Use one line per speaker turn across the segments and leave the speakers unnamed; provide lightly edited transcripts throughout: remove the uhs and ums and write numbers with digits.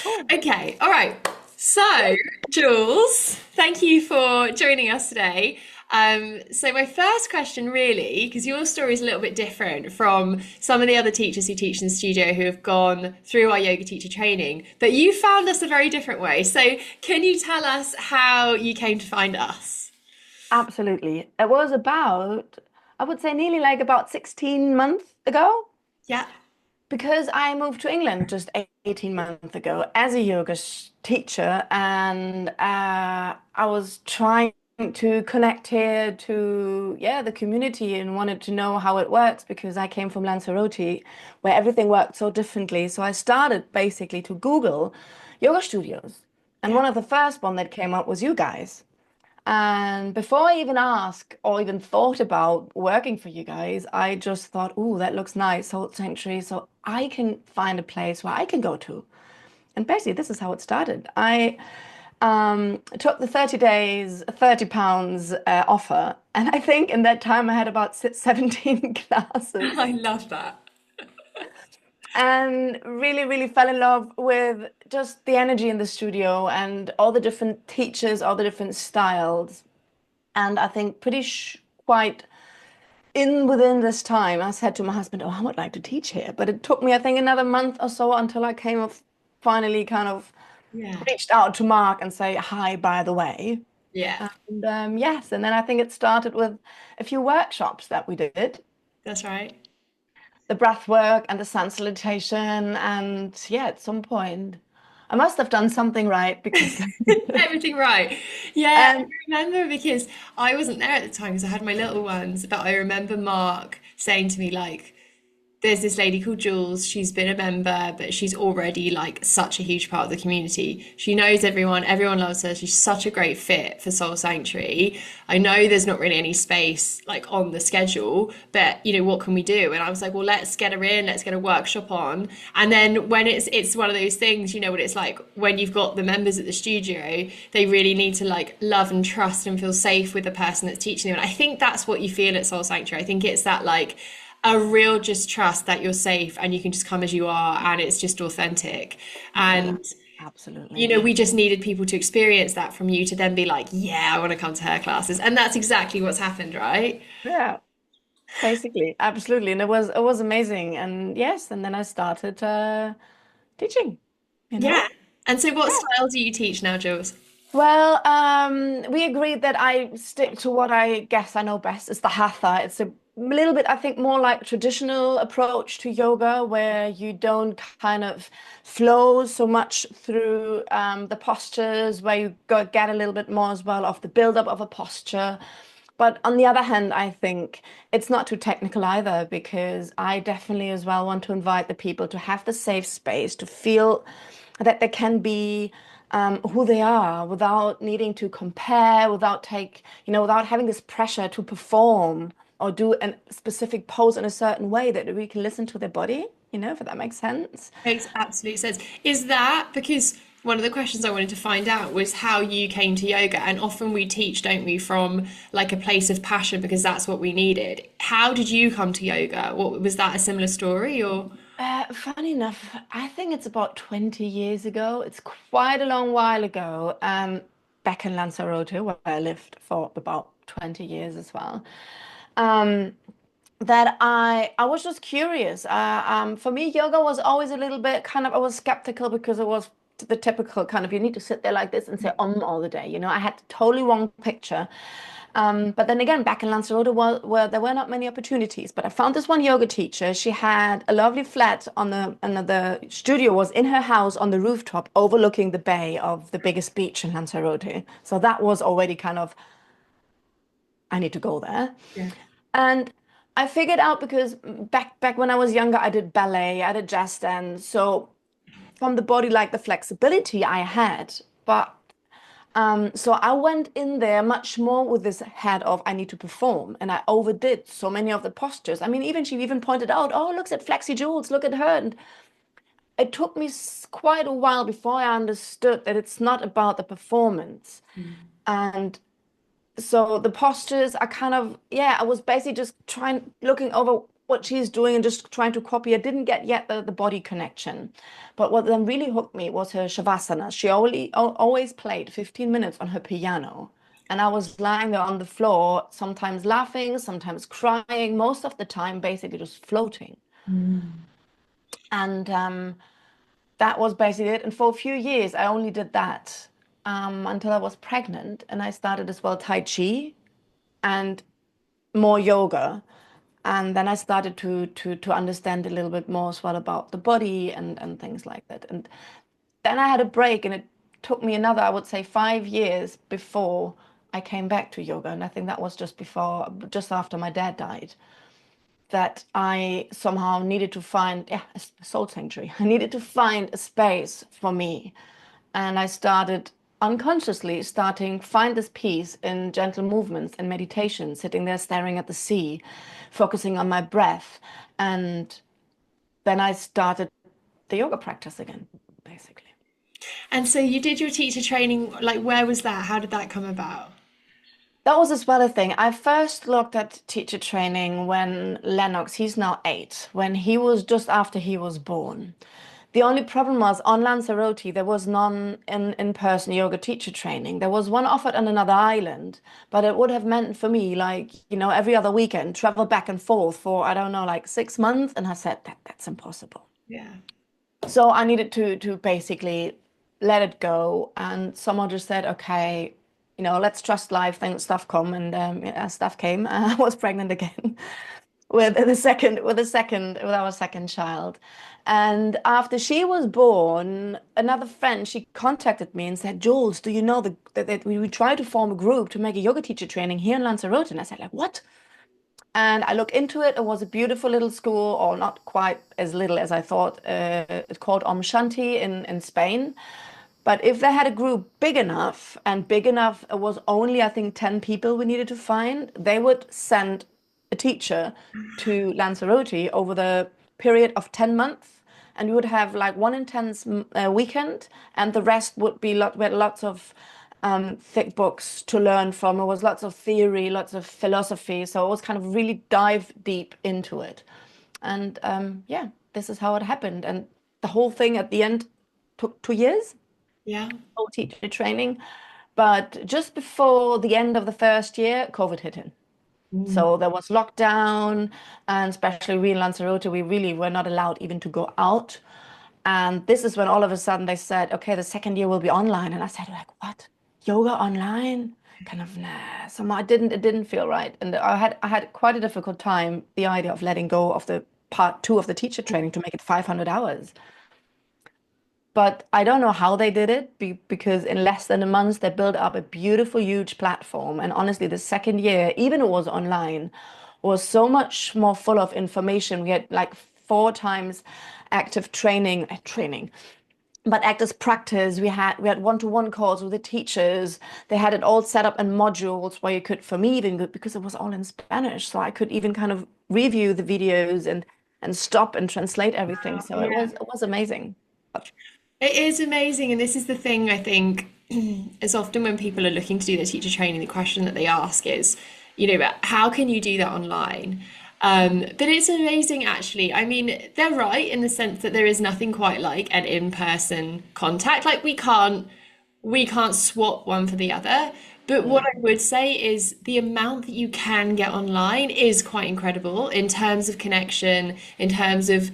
Cool.
Okay, all right. So, Jules, thank you for joining us today. So my first question really, because your story is a little bit different from some of the other teachers who teach in the studio who have gone through our yoga teacher training, but you found us a very different way. So can you tell us how you came to find us?
Absolutely. It was about, I would say nearly like about 16 months ago,
Yeah.
because I moved to England just 18 months ago as a yoga teacher, and I was trying to connect here to, yeah, the community and wanted to know how it works because I came from Lanzarote where everything worked so differently. So I started basically to Google yoga studios. And
Yeah.
one of the first one that came up was you guys. And before I even asked or even thought about working for you guys, I just thought, "Ooh, that looks nice, Salt Sanctuary. So I can find a place where I can go to." And basically, this is how it started. I took the 30 days, £30 offer. And I think in that time I had about 17 classes
I love that.
and really, really fell in love with just the energy in the studio and all the different teachers, all the different styles. And I think pretty quite in within this time, I said to my husband, "Oh, I would like to teach here." But it took me, I think, another month or so until I came of finally kind of
Yeah.
reached out to Mark and say, "Hi, by the way."
Yeah,
And yes, and then I think it started with a few workshops that we did,
that's right.
the breath work and the sun salutation. And yeah, at some point, I must have done something right because
Everything right. Yeah, I
and
remember because I wasn't there at the time because I had my little ones, but I remember Mark saying to me like, there's this lady called Jules. She's been a member, but she's already like such a huge part of the community. She knows everyone, everyone loves her. She's such a great fit for Soul Sanctuary. I know there's not really any space like on the schedule, but what can we do? And I was like, well, let's get her in, let's get a workshop on. And then when it's one of those things, you know what it's like when you've got the members at the studio, they really need to like love and trust and feel safe with the person that's teaching them. And I think that's what you feel at Soul Sanctuary. I think it's that like a real just trust that you're safe and you can just come as you are and it's just authentic.
yeah,
And
absolutely.
we just needed people to experience that from you to then be like, yeah, I want to come to her classes. And that's exactly what's happened, right?
Yeah. Basically, absolutely. And it was amazing. And yes, and then I started teaching, you
Yeah.
know?
And so what
Yeah.
style do you teach now, Jules?
Well, we agreed that I stick to what I guess I know best. It's the hatha. It's a little bit, I think, more like traditional approach to yoga where you don't kind of flow so much through the postures, where you get a little bit more as well of the build-up of a posture. But on the other hand, I think it's not too technical either, because I definitely as well want to invite the people to have the safe space to feel that they can be who they are without needing to compare, without having this pressure to perform or do a specific pose in a certain way, that we can listen to their body, if that makes sense.
Makes absolute sense. Is that because one of the questions I wanted to find out was how you came to yoga? And often we teach, don't we, from like a place of passion because that's what we needed. How did you come to yoga? What was that a similar story or?
Funny enough, I think it's about 20 years ago. It's quite a long while ago, back in Lanzarote, where I lived for about 20 years as well. Um, that I was just curious. For me, yoga was always a little bit kind of, I was skeptical because it was the typical kind of, you need to sit there like this and say all the day. I had the totally wrong picture. But then again, back in Lanzarote, where there were not many opportunities. But I found this one yoga teacher. She had a lovely flat and the studio was in her house on the rooftop overlooking the bay of the biggest beach in Lanzarote. So that was already kind of, I need to go there.
Yeah.
And I figured out, because back when I was younger, I did ballet, I did jazz dance. So from the body, like the flexibility I had, but so I went in there much more with this head of I need to perform, and I overdid so many of the postures. I mean, even she even pointed out, "Oh, look at Flexi Jules, look at her." And it took me quite a while before I understood that it's not about the performance. And so the postures are kind of, yeah, I was basically just looking over what she's doing and just trying to copy. I didn't get yet the body connection. But what then really hooked me was her shavasana. She always played 15 minutes on her piano. And I was lying there on the floor, sometimes laughing, sometimes crying, most of the time basically just floating.
Mm.
And that was basically it. And for a few years, I only did that until I was pregnant. And I started as well Tai Chi and more yoga. And then I started to understand a little bit more as well about the body and things like that. And then I had a break, and it took me another, I would say, 5 years before I came back to yoga. And I think that was just after my dad died, that I somehow needed to find, yeah, a soul sanctuary. I needed to find a space for me. And I started unconsciously find this peace in gentle movements and meditation, sitting there staring at the sea, focusing on my breath. And then I started the yoga practice again, basically.
And so you did your teacher training, like where was that? How did that come about?
That was as well a thing. I first looked at teacher training when Lennox, he's now 8, when he was just after he was born. The only problem was on Lanzarote, there was none in-person yoga teacher training. There was one offered on another island, but it would have meant for me, like, every other weekend, travel back and forth for, I don't know, like 6 months. And I said, that's impossible.
Yeah.
So I needed to basically let it go. And someone just said, okay, let's trust life, things, stuff come. And yeah, stuff came. I was pregnant again with our second child. And after she was born, another friend, she contacted me and said, Jules, do you know that we tried to form a group to make a yoga teacher training here in Lanzarote? And I said, like, what? And I looked into it. It was a beautiful little school, or not quite as little as I thought. It's called Om Shanti in Spain. But if they had a group big enough, and big enough, it was only, I think, 10 people we needed to find, they would send a teacher to Lanzarote over the period of 10 months. And we would have like one intense weekend, and the rest would be we had lots of thick books to learn from. It was lots of theory, lots of philosophy. So it was kind of really dive deep into it. And yeah, this is how it happened. And the whole thing at the end took 2 years,
Yeah.
whole teacher training. But just before the end of the first year, COVID hit in.
Mm.
So there was lockdown, and especially we in Lanzarote, we really were not allowed even to go out. And this is when all of a sudden they said, okay, the second year will be online. And I said, like, what? Yoga online? Kind of, nah. Somehow it didn't feel right. And I had quite a difficult time, the idea of letting go of the part 2 of the teacher training to make it 500 hours. But I don't know how they did it because in less than a month, they built up a beautiful, huge platform. And honestly, the second year, even it was online, was so much more full of information. We had like 4 times active training, but active practice. We had one-to-one calls with the teachers. They had it all set up in modules where you could, for me, even good because it was all in Spanish, so I could even kind of review the videos and stop and translate everything. So it
Yeah.
was it was amazing.
It is amazing, and this is the thing I think is often when people are looking to do their teacher training, the question that they ask is, but how can you do that online? But it's amazing actually. I mean, they're right in the sense that there is nothing quite like an in-person contact. Like we can't swap one for the other. But what
Yeah.
I would say is the amount that you can get online is quite incredible in terms of connection, in terms of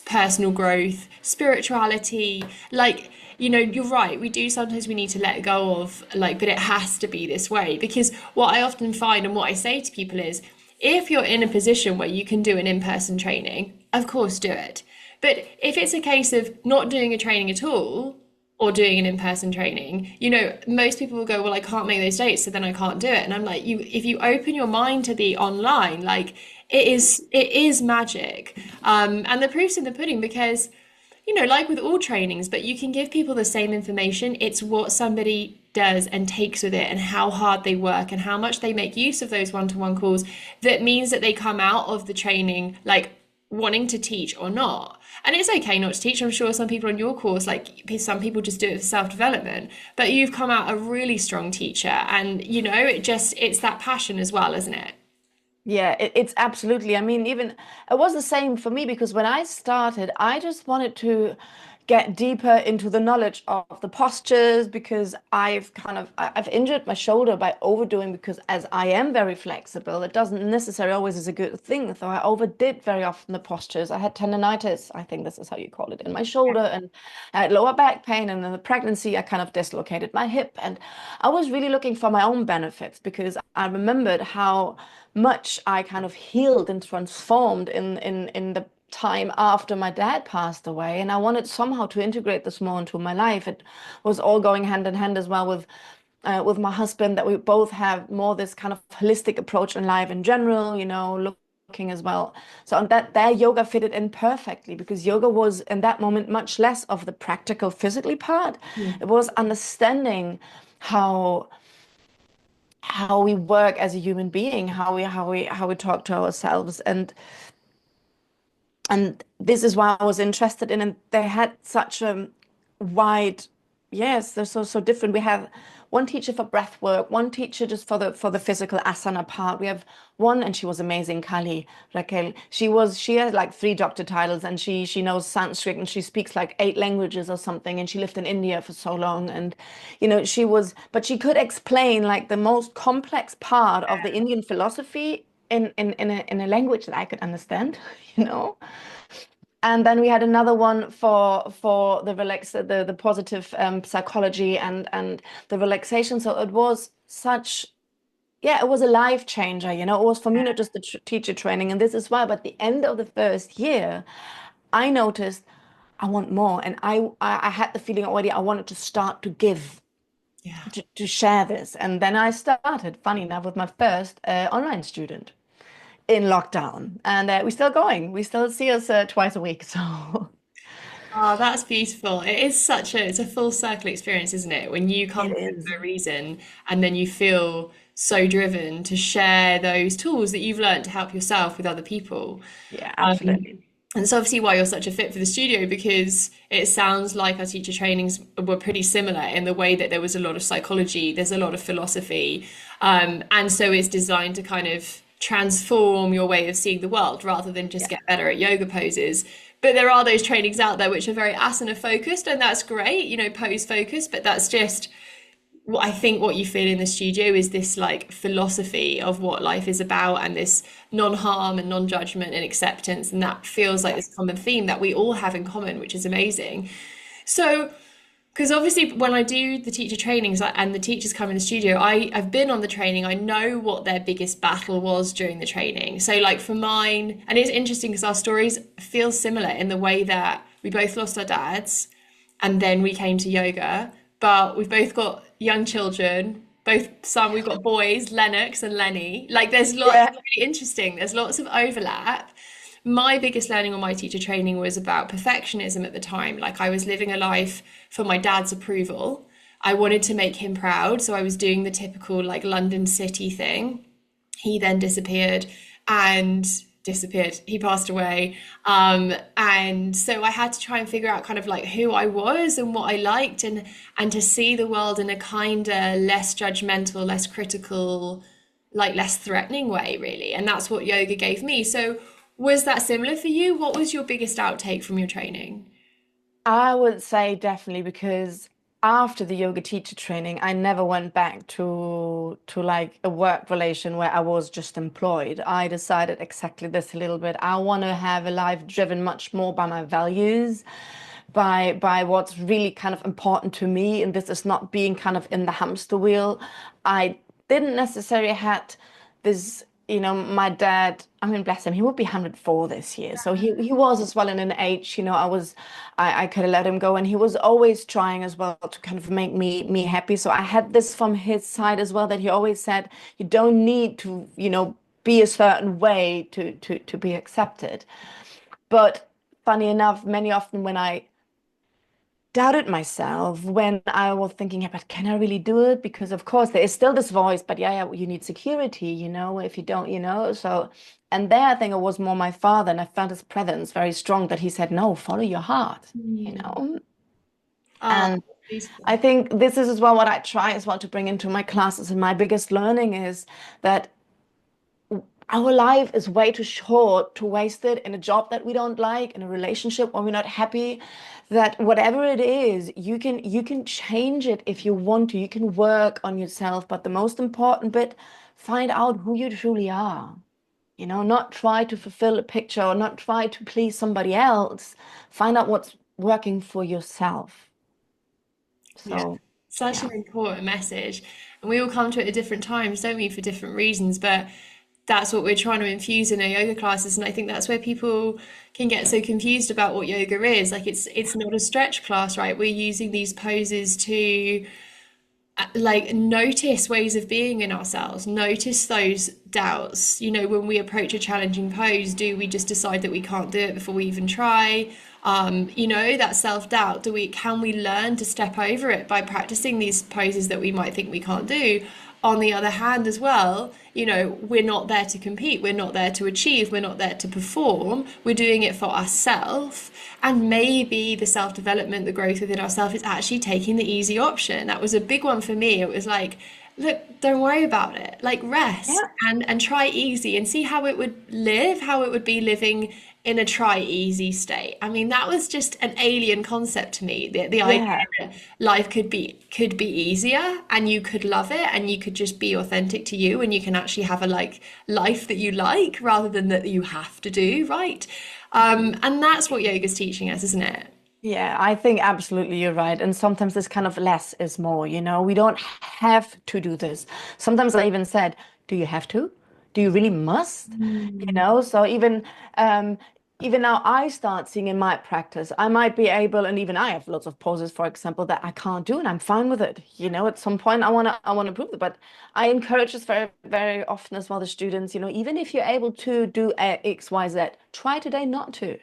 personal growth, spirituality. Like, you're right. We need to let go of, like, but it has to be this way. Because what I often find and what I say to people is, if you're in a position where you can do an in-person training, of course do it. But if it's a case of not doing a training at all, or doing an in-person training, most people will go, well, I can't make those dates, so then I can't do it. And I'm like, if you open your mind to the online, like it is magic. And the proof's in the pudding because, like with all trainings, but you can give people the same information. It's what somebody does and takes with it and how hard they work and how much they make use of those one-to-one calls that means that they come out of the training like wanting to teach or not. And it's okay not to teach. I'm sure some people on your course, like some people just do it for self-development, but you've come out a really strong teacher and it's that passion as well, isn't it?
Yeah, it's absolutely. I mean, even it was the same for me because when I started, I just wanted to get deeper into the knowledge of the postures because I've injured my shoulder by overdoing because as I am very flexible, it doesn't necessarily always is a good thing. So I overdid very often the postures. I had tendonitis, I think this is how you call it, in my shoulder, and I had lower back pain. And in the pregnancy, I kind of dislocated my hip, and I was really looking for my own benefits because I remembered how much I kind of healed and transformed in the time after my dad passed away. And I wanted somehow to integrate this more into my life. It was all going hand in hand as well with my husband, that we both have more this kind of holistic approach in life in general, looking as well. So on that there yoga fitted in perfectly because yoga was in that moment much less of the practical physically part.
Mm.
It was understanding how how we work as a human being, how we talk to ourselves, and this is why I was interested in. And they had such a wide, yes, they're so different. We have one teacher for breath work, one teacher just for the physical asana part. We have one, and she was amazing, Kali Raquel. She has like three doctor titles, and she knows Sanskrit, and she speaks like eight languages or something. And she lived in India for so long, and but she could explain like the most complex part of the Indian philosophy in a language that I could understand, you know. And then we had another one for the positive psychology and the relaxation. So it was such, yeah, it was a life changer. It was for me not just the tr teacher training, and this is why. But at the end of the first year, I noticed I want more, and I had the feeling already I wanted to start to give.
Yeah.
To share this. And then I started, funny enough, with my first online student in lockdown. And we're still going. We still see us twice a week. So
Oh, that's beautiful. It is it's a full circle experience, isn't it? When you
it
come to it
is.
for a reason and then you feel so driven to share those tools that you've learned to help yourself with other people.
Yeah,
Um,
absolutely.
and it's obviously why you're such a fit for the studio because it sounds like our teacher trainings were pretty similar in the way that there was a lot of psychology, there's a lot of philosophy, and so it's designed to kind of transform your way of seeing the world rather than just
Yeah.
get better at yoga poses. But there are those trainings out there which are very asana focused, and that's great, pose focused, but that's just what I think what you feel in the studio is this like philosophy of what life is about and this non-harm and non-judgment and acceptance. And that feels like
Yeah.
this common theme that we all have in common, which is amazing. So, because obviously when I do the teacher trainings and the teachers come in the studio, I've been on the training, I know what their biggest battle was during the training. So like for mine, and it's interesting because our stories feel similar in the way that we both lost our dads and then we came to yoga, but we've both got young children, we've got boys, Lennox and Lenny. Like it's
Yeah.
really interesting. There's lots of overlap. My biggest learning on my teacher training was about perfectionism at the time. Like I was living a life for my dad's approval. I wanted to make him proud, so I was doing the typical like London city thing. He then and disappeared. He passed away. And so I had to try and figure out kind of like who I was and what I liked and to see the world in a kinder, less judgmental, less critical, like less threatening way, really. And that's what yoga gave me. So was that similar for you? What was your biggest outtake from your training?
I would say definitely because after the yoga teacher training, I never went back to like a work relation where I was just employed. I decided exactly this a little bit. I want to have a life driven much more by my values, by what's really kind of important to me, and this is not being kind of in the hamster wheel. I didn't necessarily had this, my dad, I mean, bless him, he would be 104 this year. So he was as well in an age, I could have let him go. And he was always trying as well to kind of make me happy. So I had this from his side as well, that he always said, you don't need to, be a certain way to be accepted. But funny enough, many often when I doubted myself, when I was thinking, yeah, but can I really do it? Because of course there is still this voice, but yeah, you need security, if you don't, so, and there I think it was more my father, and I felt his presence very strong, that he said, no, follow your heart, you
Mm.
know.
Oh,
And
beautiful.
I think this is as well what I try as well to bring into my classes. And my biggest learning is that our life is way too short to waste it in a job that we don't like, in a relationship where we're not happy, that whatever it is, you can change it if you want to. You can work on yourself, but the most important bit, find out who you truly are. Not try to fulfill a picture or not try to please somebody else. Find out what's working for yourself.
Yeah,
So,
such
yeah.
an important message. And we all come to it at different times, don't we, for different reasons. But that's what we're trying to infuse in our yoga classes. And I think that's where people can get so confused about what yoga is. Like it's not a stretch class, right? We're using these poses to like notice ways of being in ourselves, notice those doubts. When we approach a challenging pose, do we just decide that we can't do it before we even try? That self-doubt, can we learn to step over it by practicing these poses that we might think we can't do? On the other hand, as well, we're not there to compete, we're not there to achieve, we're not there to perform, we're doing it for ourselves. And maybe the self development, the growth within ourselves is actually taking the easy option. That was a big one for me. It was like, look, don't worry about it. Like rest
Yeah.
and try easy and see how it would live, how it would be living in a try easy state. I mean, that was just an alien concept to me. The idea
Yeah.
that life could be easier and you could love it and you could just be authentic to you and you can actually have a like life that you like rather than that you have to do, right? And that's what yoga's teaching us, isn't it?
Yeah, I think absolutely you're right. And sometimes this kind of less is more, We don't have to do this. Sometimes I even said, do you have to? Do you really must?
Mm.
So even now I start seeing in my practice, I might be able, and even I have lots of poses, for example, that I can't do, and I'm fine with it. At some point I wanna prove it. But I encourage this very, very often as well, the students, even if you're able to do X, Y, Z, try today not to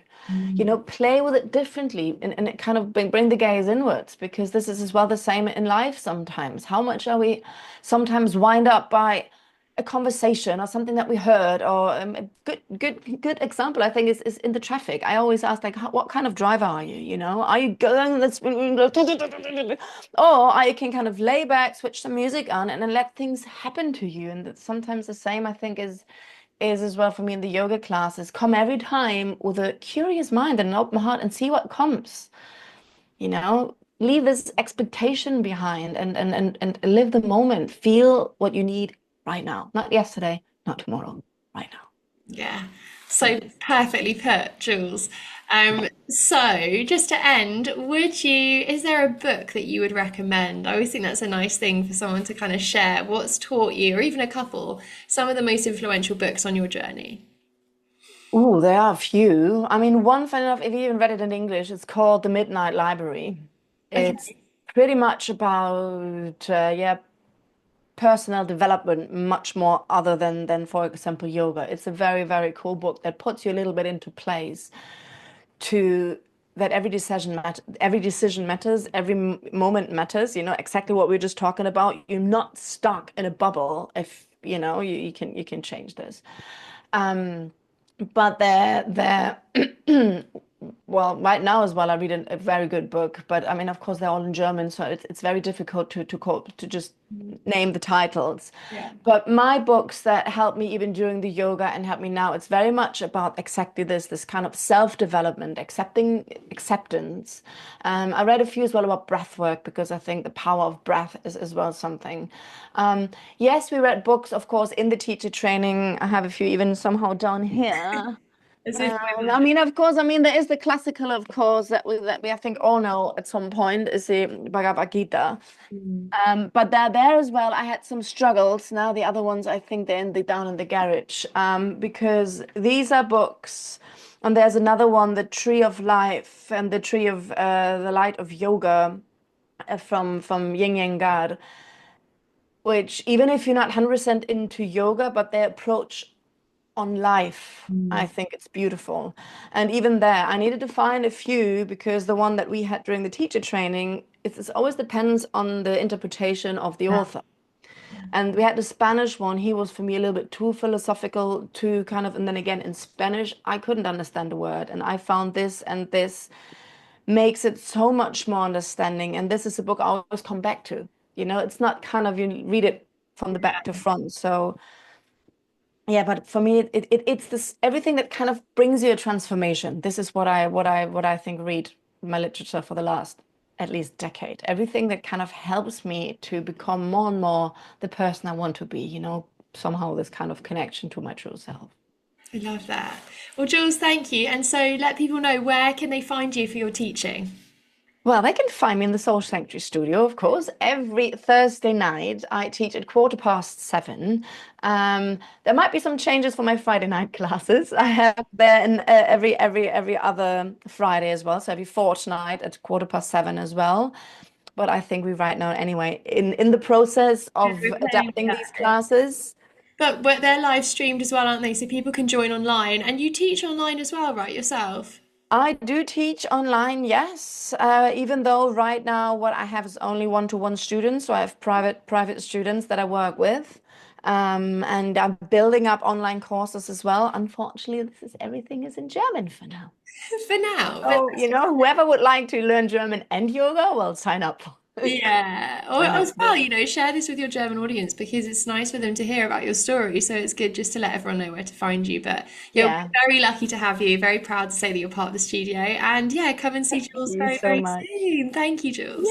play with it differently and it kind of bring the gaze inwards because this is as well the same in life sometimes. How much are we sometimes wind up by a conversation or something that we heard or a good example I think is in the traffic. I always ask like what kind of driver are you? Are you going that's or I can kind of lay back, switch the music on and then let things happen to you. And that's sometimes the same I think is as well for me in the yoga classes. Come every time with a curious mind and an open heart and see what comes. Leave this expectation behind and live the moment. Feel what you need right now, not yesterday, not tomorrow, right now.
Yeah, so perfectly put, Jules. So just to end, is there a book that you would recommend? I always think that's a nice thing for someone to kind of share what's taught you, or even a couple, some of the most influential books on your journey.
Oh, there are a few. I mean, one fun enough, if you even read it in English, it's called The Midnight Library. It's
Okay.
pretty much about yeah, personal development much more other than for example yoga. It's a very, very cool book that puts you a little bit into place to that every decision matters, every moment matters, exactly what we are just talking about. You're not stuck in a bubble if you can change this. Um, but well, right now as well, I read a very good book, but I mean, of course, they're all in German, so it's very difficult to just name the titles.
Yeah.
But my books that help me even during the yoga and help me now, it's very much about exactly this kind of self-development, acceptance. I read a few as well about breath work because I think the power of breath is as well something. Yes, we read books, of course, in the teacher training. I have a few even somehow down here.
As if
I mean, of course, I mean there is the classical, of course, that we I think all know at some point is the Bhagavad Gita.
we're.
But there as well, I had some struggles. Now the other ones, I think they're down in the garage. Because these are books, and there's another one, The Tree of Life and the Tree of the Light of Yoga from Yin Yang, which even if you're not 100% into yoga, but their approach on life, I
Mm.
think it's beautiful. And even there, I needed to find a few because the one that we had during the teacher training, it always depends on the interpretation of the
Yeah.
author. And we had the Spanish one. He was for me a little bit too philosophical, too kind of, and then again in Spanish, I couldn't understand the word. And I found this and this makes it so much more understanding. And this is a book I always come back to. It's not kind of you read it from the back to front. So Yeah, but for me, it's this everything that kind of brings you a transformation. This is what I think read my literature for the last at least decade. Everything that kind of helps me to become more and more the person I want to be, somehow this kind of connection to my true self.
I love that. Well, Jules, thank you. And so let people know, where can they find you for your teaching?
Well, they can find me in the Soul Sanctuary studio, of course. Every Thursday night, I teach at 7:15. There might be some changes for my Friday night classes. I have there in, every other Friday as well, so every fortnight at 7:15 as well. But I think we right now, anyway, in the process of
Okay,
adapting these
yeah.
classes.
But they're live streamed as well, aren't they? So people can join online. And you teach online as well, right, yourself?
I do teach online, yes. Even though right now what I have is only one-to-one students, so I have private students that I work with, and I'm building up online courses as well. Unfortunately, this is everything is in German for now.
For now. But
So, whoever would like to learn German and yoga, well, sign up.
yeah. Or
Sign
as
up.
well, share this with your German audience because it's nice for them to hear about your story. So it's good just to let everyone know where to find you. But yeah, we're
Yeah.
very lucky to have you. Very proud to say that you're part of the studio. And yeah, come and see
Thank
Jules
you
very,
so
very
much.
soon. Thank you,
Yeah.
Jules.